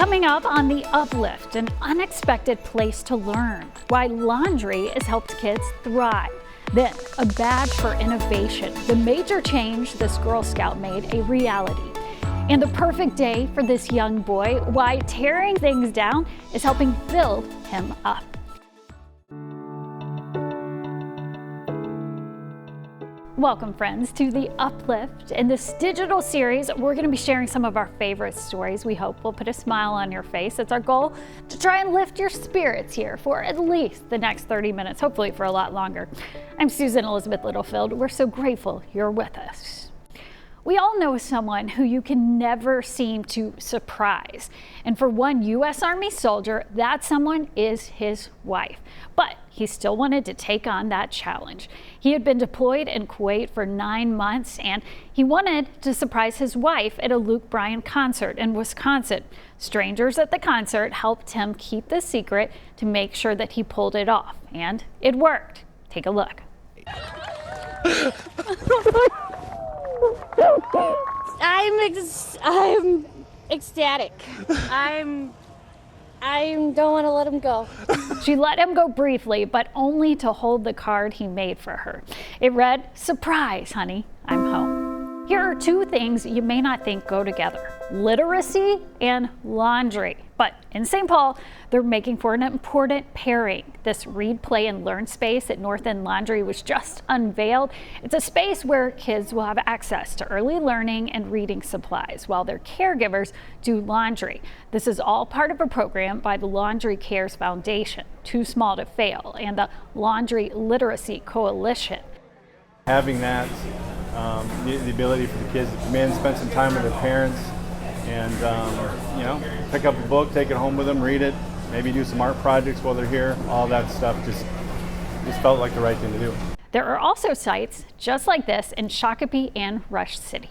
Coming up on the Uplift, an unexpected place to learn why laundry has helped kids thrive. Then, a badge for innovation, the major change this Girl Scout made a reality. And the perfect day for this young boy, why tearing things down is helping build him up. Welcome, friends, to the Uplift. In this digital series, we're going to be sharing some of our favorite stories we hope will put a smile on your face. It's our goal to try and lift your spirits here for at least the next 30 minutes, hopefully for a lot longer. I'm Susan Elizabeth Littlefield. We're so grateful you're with us. We all know someone who you can never seem to surprise. And for one U.S. Army soldier, that someone is his wife. But he still wanted to take on that challenge. He had been deployed in Kuwait for 9 months, and he wanted to surprise his wife at a Luke Bryan concert in Wisconsin. Strangers at the concert helped him keep the secret to make sure that he pulled it off. And it worked. Take a look. I'm ecstatic. I don't want to let him go. She let him go briefly, but only to hold the card he made for her. It read, "Surprise, honey, I'm home." Here are two things you may not think go together: literacy and laundry. But in St. Paul, they're making for an important pairing. This Read, Play, and Learn space at North End Laundry was just unveiled. It's a space where kids will have access to early learning and reading supplies while their caregivers do laundry. This is all part of a program by the Laundry Cares Foundation, Too Small to Fail, and the Laundry Literacy Coalition. Having that, the ability for the kids to come in, spend some time with their parents, and pick up a book, take it home with them, read it, maybe do some art projects while they're here. All that stuff just felt like the right thing to do. There are also sites just like this in Shakopee and Rush City.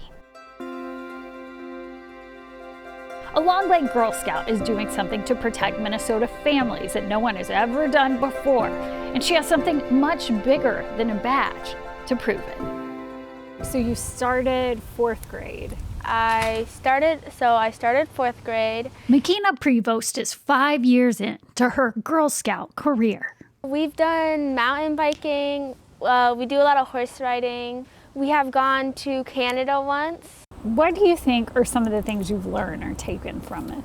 A Long Leg Girl Scout is doing something to protect Minnesota families that no one has ever done before. And she has something much bigger than a badge to prove it. So you started 4th grade. I started 4th grade. McKenna Prevost is 5 years into her Girl Scout career. We've done mountain biking. We do a lot of horse riding. We have gone to Canada once. What do you think are some of the things you've learned or taken from it?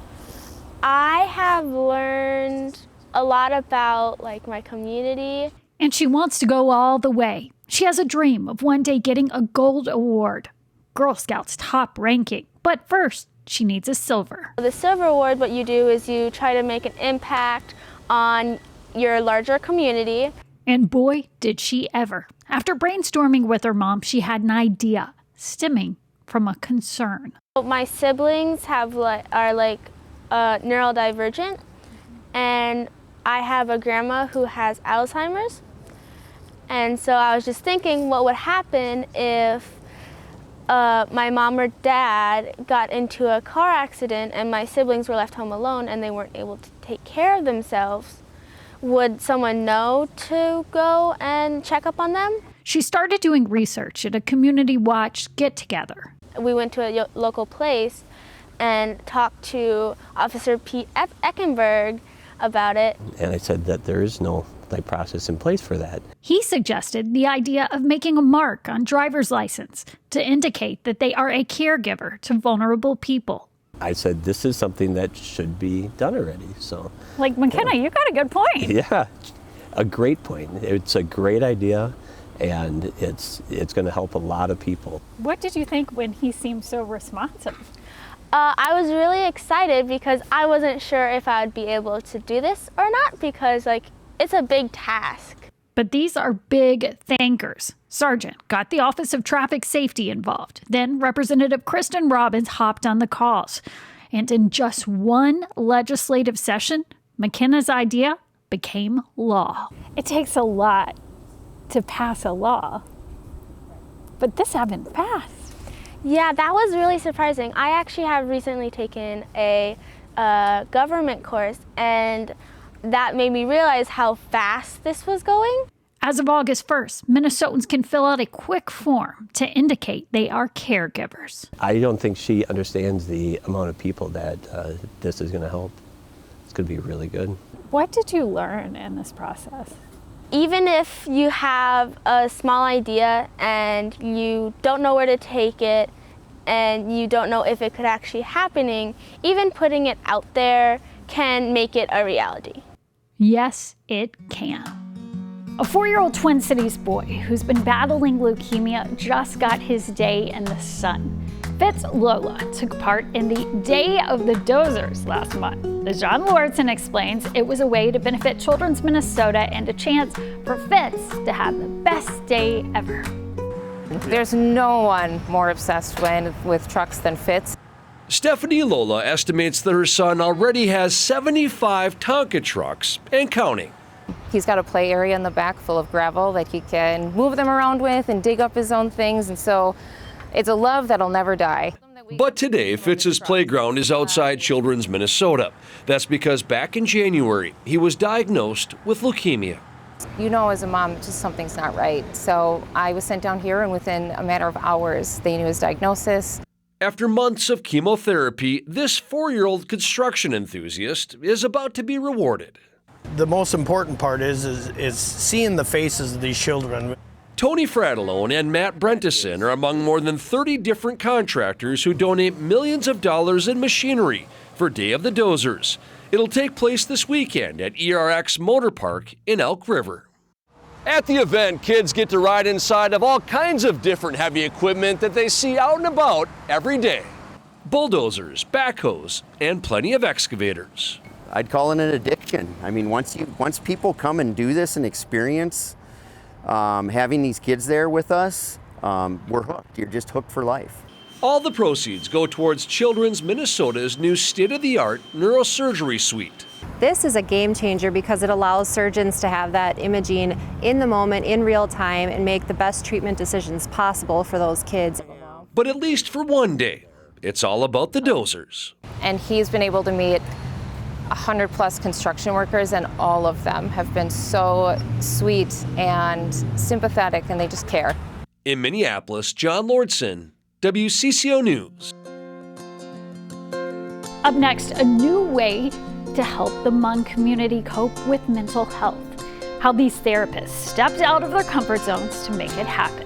I have learned a lot about my community. And she wants to go all the way. She has a dream of one day getting a gold award, Girl Scouts top ranking. But first, she needs a silver. The silver award, what you do is you try to make an impact on your larger community. And boy, did she ever. After brainstorming with her mom, she had an idea stemming from a concern. My siblings are neurodivergent, and I have a grandma who has Alzheimer's. And so I was just thinking, what would happen if my mom or dad got into a car accident and my siblings were left home alone and they weren't able to take care of themselves? Would someone know to go and check up on them? She started doing research at a community watch get-together. We went to a local place and talked to Officer Pete Eckenberg about it. And I said that there is no process in place for that. He suggested the idea of making a mark on driver's license to indicate that they are a caregiver to vulnerable people. I said this is something that should be done already. So, McKenna, you got a good point. Yeah, a great point. It's a great idea, and it's going to help a lot of people. What did you think when he seemed so responsive? I was really excited because I wasn't sure if I would be able to do this or not, because it's a big task. But these are big thinkers. Sergeant got the Office of Traffic Safety involved. Then Representative Kristen Robbins hopped on the calls. And in just one legislative session, McKenna's idea became law. It takes a lot to pass a law, but this haven't passed. Yeah, that was really surprising. I actually have recently taken a government course, and that made me realize how fast this was going. As of August 1st, Minnesotans can fill out a quick form to indicate they are caregivers. I don't think she understands the amount of people that this is going to help. It's going to be really good. What did you learn in this process? Even if you have a small idea and you don't know where to take it and you don't know if it could actually happening, even putting it out there can make it a reality. Yes, it can. A 4-year-old Twin Cities boy who's been battling leukemia just got his day in the sun. Fitz Lola took part in the Day of the Dozers last month. As John Lordson explains, it was a way to benefit Children's Minnesota and a chance for Fitz to have the best day ever. There's no one more obsessed with trucks than Fitz. Stephanie Lola estimates that her son already has 75 Tonka trucks and counting. He's got a play area in the back full of gravel that he can move them around with and dig up his own things, and so it's a love that'll never die. But today, Fitz's playground is outside Children's Minnesota. That's because back in January, he was diagnosed with leukemia. You know, as a mom, just something's not right. So I was sent down here, and within a matter of hours, they knew his diagnosis. After months of chemotherapy, this 4-year-old construction enthusiast is about to be rewarded. The most important part is seeing the faces of these children. Tony Fratellone and Matt Brentison are among more than 30 different contractors who donate millions of dollars in machinery for Day of the Dozers. It'll take place this weekend at ERX Motor Park in Elk River. At the event, kids get to ride inside of all kinds of different heavy equipment that they see out and about every day. Bulldozers, backhoes, and plenty of excavators. I'd call it an addiction. I mean, once people come and do this and experience having these kids there with us, we're hooked. You're just hooked for life. All the proceeds go towards Children's Minnesota's new state-of-the-art neurosurgery suite. This is a game changer because it allows surgeons to have that imaging in the moment, in real time, and make the best treatment decisions possible for those kids. But at least for one day, it's all about the Dozers. And he's been able to meet 100+ construction workers, and all of them have been so sweet and sympathetic, and they just care. In Minneapolis, John Lordson, WCCO News. Up next, a new way to help the Hmong community cope with mental health. How these therapists stepped out of their comfort zones to make it happen.